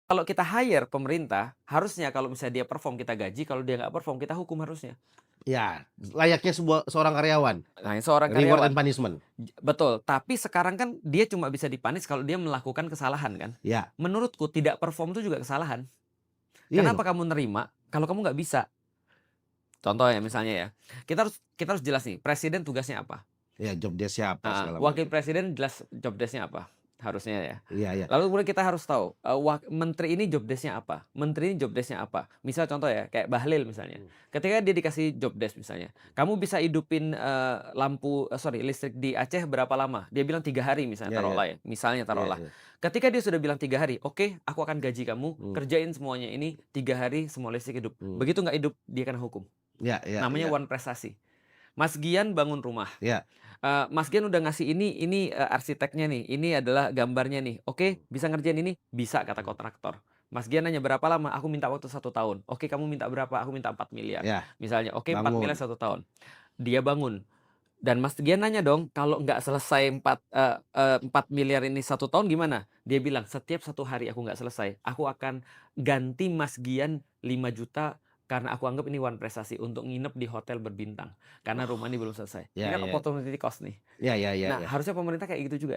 Kalau kita hire pemerintah, harusnya kalau misalnya dia perform kita gaji, kalau dia nggak perform kita hukum harusnya. Ya, layaknya seorang karyawan, Nah, seorang reward and karyawan. punishment. Betul, tapi sekarang kan dia cuma bisa di-punish kalau dia melakukan kesalahan kan. Ya, Menurutku tidak perform itu juga kesalahan. iya Kenapa dong. kamu nerima kalau kamu nggak bisa? Contoh ya misalnya ya, kita harus jelas nih, presiden tugasnya apa? Ya, job desk siapa Heeh, segala wakil macam. presiden jelas job desk-nya apa, harusnya ya. Iya iya. Lalu kemudian kita harus tahu, menteri ini job desk-nya apa, menteri ini job desk-nya apa. Misal contoh ya, kayak Bahlil misalnya, Mmm, ketika dia dikasih job desk misalnya, "Kamu bisa hidupin, listrik di Aceh berapa lama?" Dia bilang 3 hari misalnya iya iya. taruhlah ya, misalnya Iya taruhlah. iya. Ketika dia sudah bilang 3 hari, "Oke, aku akan gaji kamu, Mmm, kerjain semuanya ini 3 hari semua listrik hidup." mmm. Begitu nggak hidup, dia kena hukum. Iya iya Namanya iya. one prestasi. Mas Gian bangun rumah. Iya. Mas Gian udah ngasih ini, arsiteknya nih, ini adalah gambarnya nih, "Oke, bisa ngerjain ini?" "Bisa," kata Mmm, kontraktor. Mas Gian nanya, "Berapa lama?" "Aku minta waktu 1 tahun." "Oke, kamu minta berapa?" "Aku minta 4 miliar." iya, Misalnya, "Oke, 4 miliar bangun. 1 tahun." Dia bangun, dan Mas Gian nanya dong, "Kalau nggak selesai 4 miliar ini 1 tahun gimana?" Dia bilang, "Setiap 1 hari aku nggak selesai, aku akan ganti Mas Gian 5 juta karena aku anggap ini one prestasi untuk nginep di hotel berbintang, karena rumah ini belum selesai." Ini Iya kan iya. opportunity cost nih. Iya iya iya Nah, iya. harusnya pemerintah kayak gitu juga.